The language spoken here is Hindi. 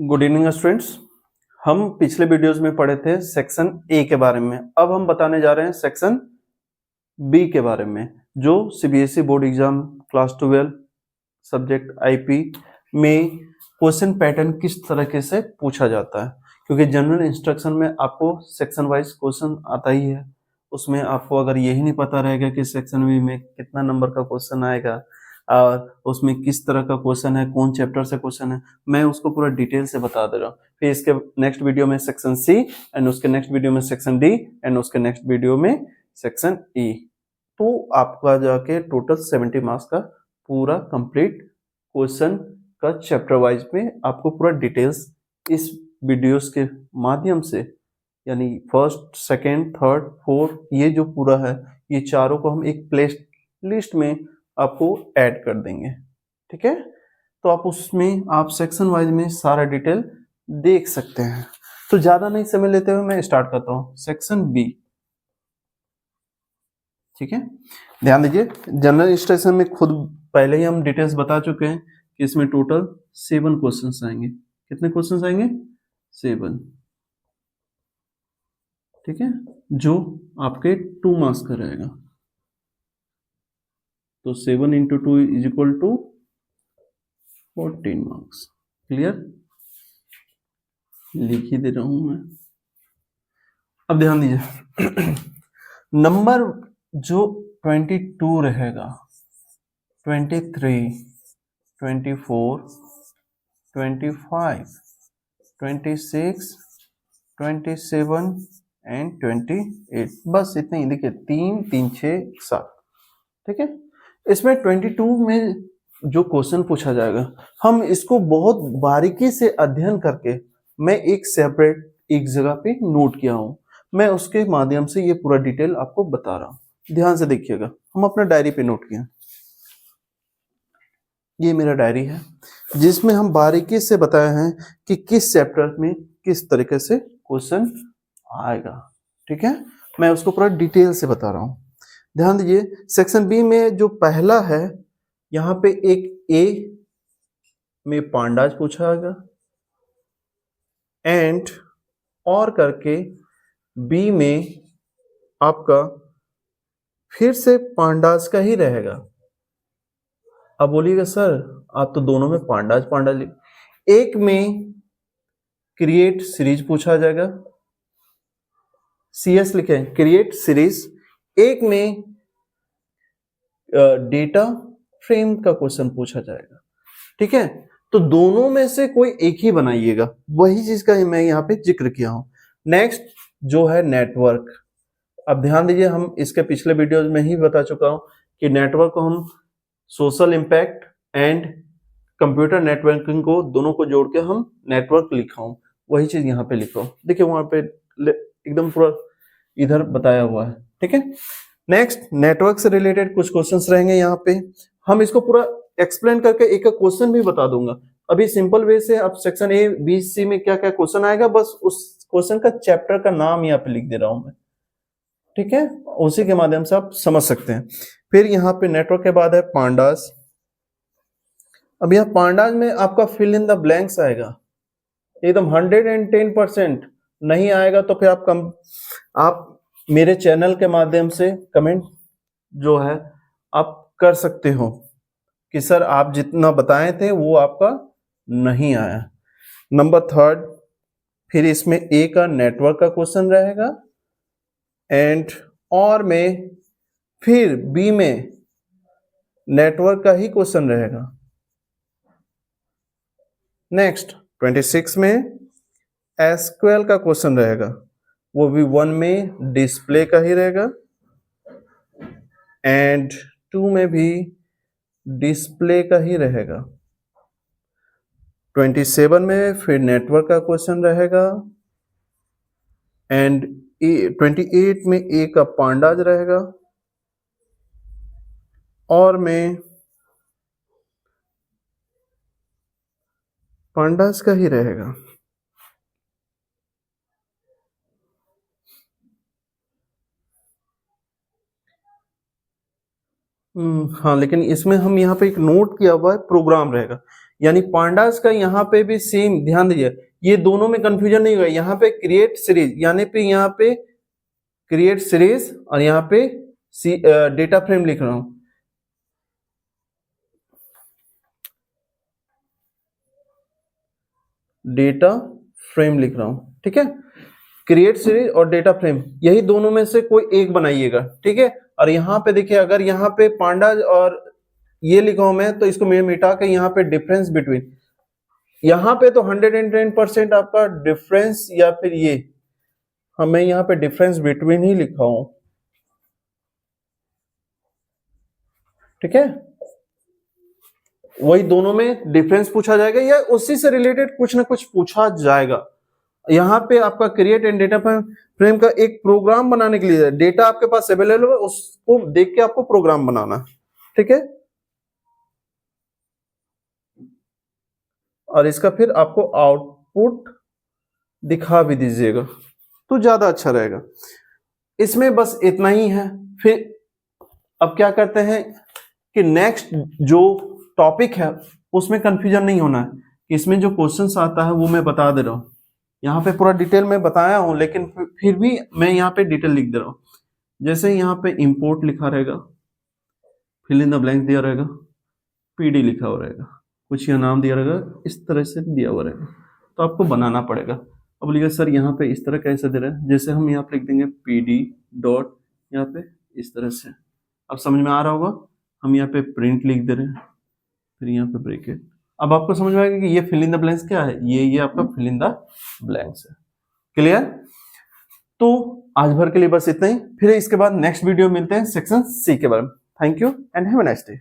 Good evening students. हम पिछले वीडियोस में पढ़े थे सेक्शन ए के बारे में। अब हम बताने जा रहे हैं सेक्शन बी के बारे में, जो CBSE board exam class 12 subject IP में क्वेश्चन पैटर्न किस तरीके से पूछा जाता है। क्योंकि जनरल इंस्ट्रक्शन में आपको सेक्शन वाइज क्वेश्चन आता ही है, उसमें आपको अगर यही नहीं पता रहेगा कि सेक्शन बी में कितना नंबर का क्वेश्चन आएगा और उसमें किस तरह का क्वेश्चन है, कौन चैप्टर से क्वेश्चन है, मैं उसको पूरा डिटेल से बता दे रहा हूँ। फिर इसके नेक्स्ट वीडियो में सेक्शन सी एंड उसके नेक्स्ट वीडियो में सेक्शन डी एंड उसके नेक्स्ट वीडियो में सेक्शन ई। तो आपका जाके टोटल 70 मार्क्स का पूरा कंप्लीट क्वेश्चन का चैप्टर वाइज में आपको पूरा डिटेल्स इस वीडियोस के माध्यम से, यानी फर्स्ट सेकेंड थर्ड फोर्थ, ये जो पूरा है ये चारों को हम एक प्ले लिस्ट में आपको ऐड कर देंगे। ठीक है, तो आप उसमें आप सेक्शन वाइज में सारा डिटेल देख सकते हैं। तो ज्यादा नहीं समय लेते हुए मैं स्टार्ट करता हूँ सेक्शन बी। ठीक है, ध्यान दीजिए, जनरल इंस्ट्रक्शन में खुद पहले ही हम डिटेल्स बता चुके हैं कि इसमें टोटल 7 क्वेश्चंस आएंगे। कितने क्वेश्चंस आएंगे? 7। ठीक है, जो आपके 2 मार्क्स का रहेगा। तो 7 into 2 is equal to 14 marks. Clear? लिख ही दे रहा हूं मैं। अब ध्यान दीजिए, नंबर जो 22 रहेगा, 23, 24, 25, 26, 27 एंड 28, बस इतने ही। देखिए 3 3 6 7। ठीक है, इसमें 22 में जो क्वेश्चन पूछा जाएगा, हम इसको बहुत बारीकी से अध्ययन करके मैं एक सेपरेट एक जगह पे नोट किया हूं। मैं उसके माध्यम से ये पूरा डिटेल आपको बता रहा हूं। ध्यान से देखिएगा, हम अपना डायरी पे नोट किया। ये मेरा डायरी है जिसमें हम बारीकी से बताए हैं कि किस चैप्टर में किस तरीके से क्वेश्चन आएगा। ठीक है, मैं उसको पूरा डिटेल से बता रहा हूं। ध्यान दीजिए, सेक्शन बी में जो पहला है, यहां पे एक ए में पांडाज पूछा गया एंड और करके बी में आपका फिर से पांडाज का ही रहेगा। अब बोलिएगा सर आप तो दोनों में पांडाज पांडाज, एक में क्रिएट सीरीज पूछा जाएगा, सीएस लिखे क्रिएट सीरीज, एक में डेटा फ्रेम का क्वेश्चन पूछा जाएगा। ठीक है, तो दोनों में से कोई एक ही बनाइएगा, वही चीज का मैं यहाँ पे जिक्र किया हूं। नेक्स्ट जो है नेटवर्क। अब ध्यान दीजिए, हम इसके पिछले वीडियोस में ही बता चुका हूं कि नेटवर्क को हम social impact and computer networking को दोनों को जोड़ के हम नेटवर्क लिखा हूं, वही चीज यहाँ पे लिखा हूं। देखिए वहां पे एकदम पूरा इधर बताया हुआ है। ठीक है, नेक्स्ट नेटवर्क से रिलेटेड कुछ क्वेश्चंस रहेंगे यहाँ पे। हम इसको पूरा एक्सप्लेन करके एक एक क्वेश्चन भी बता दूंगा। अभी सिंपल वे से अब सेक्शन ए बी सी में क्या क्या क्वेश्चन आएगा, बस उस क्वेश्चन का चैप्टर का नाम यहाँ पे लिख दे रहा हूं मैं। ठीक है, उसी के माध्यम से आप समझ सकते हैं। फिर यहाँ पे नेटवर्क के बाद है पांडास। अब यहाँ पांडास में आपका फिल इन द ब्लैंक्स आएगा, एकदम 110%। नहीं आएगा तो फिर आप मेरे चैनल के माध्यम से कमेंट जो है आप कर सकते हो कि सर आप जितना बताए थे वो आपका नहीं आया। नंबर 3, फिर इसमें ए का नेटवर्क का क्वेश्चन रहेगा एंड और में फिर बी में नेटवर्क का ही क्वेश्चन रहेगा। नेक्स्ट 26 में एसक्यूएल का क्वेश्चन रहेगा, वो भी 1 में डिस्प्ले का ही रहेगा एंड 2 में भी डिस्प्ले का ही रहेगा। 27 में फिर नेटवर्क का क्वेश्चन रहेगा एंड 28 में ए का पांडाज रहेगा और में पांडाज का ही रहेगा। हाँ, लेकिन इसमें हम यहाँ पे एक नोट किया हुआ है प्रोग्राम रहेगा। यानी पांडास का यहाँ पे भी सेम, ध्यान दीजिए ये दोनों में कंफ्यूजन नहीं होगा। यहाँ पे क्रिएट सीरीज, यानी पे यहाँ पे क्रिएट सीरीज और यहाँ पे डेटा फ्रेम लिख रहा हूं, डेटा फ्रेम लिख रहा हूं, ठीक है। क्रिएट सीरीज और डेटा फ्रेम, यही दोनों में से कोई एक बनाइएगा, ठीक है। और यहाँ पे देखिए, अगर यहाँ पे पांडा और ये लिखा हूं मैं, तो इसको मैं मिटा के यहाँ पे डिफरेंस बिटवीन, यहाँ पे तो 110% आपका डिफरेंस, या फिर ये हमें यहाँ पे डिफरेंस बिटवीन ही लिखा हूं, ठीक है। वही दोनों में डिफरेंस पूछा जाएगा या उसी से रिलेटेड कुछ ना कुछ पूछा जाएगा। यहाँ पे आपका क्रिएट एंड डेटा फ्रेम का एक प्रोग्राम बनाने के लिए, डेटा आपके पास अवेलेबल है, उसको देख के आपको प्रोग्राम बनाना है, ठीक है। और इसका फिर आपको आउटपुट दिखा भी दीजिएगा तो ज्यादा अच्छा रहेगा। इसमें बस इतना ही है। फिर अब क्या करते हैं कि नेक्स्ट जो टॉपिक है उसमें कंफ्यूजन नहीं होना है। इसमें जो क्वेश्चंस आता है वो मैं बता दे रहा हूँ, यहाँ पे पूरा डिटेल में बताया हूँ, लेकिन फिर भी मैं यहाँ पे डिटेल लिख दे रहा हूँ। जैसे यहाँ पे इंपोर्ट लिखा रहेगा, फिल इन द ब्लैंक दिया रहेगा, पीडी लिखा हुआ रहेगा, कुछ यहाँ नाम दिया रहेगा, इस तरह से दिया हुआ रहेगा, तो आपको बनाना पड़ेगा। अब बोलिएगा सर यहाँ पे इस तरह कैसे दे रहे हैं, जैसे हम यहाँ पे लिख देंगे पीडी डॉट, यहाँ पे इस तरह से, अब समझ में आ रहा होगा। हम यहाँ पे प्रिंट लिख दे रहे हैं, फिर यहाँ पे ब्रैकेट। अब आपको समझ में आएगा कि ये फिल इन द ब्लैंक्स क्या है, ये आपका फिल इन द ब्लैंक्स है। क्लियर? तो आज भर के लिए बस इतना ही, फिर इसके बाद नेक्स्ट वीडियो मिलते हैं सेक्शन सी के बारे में। Thank you and have a nice day.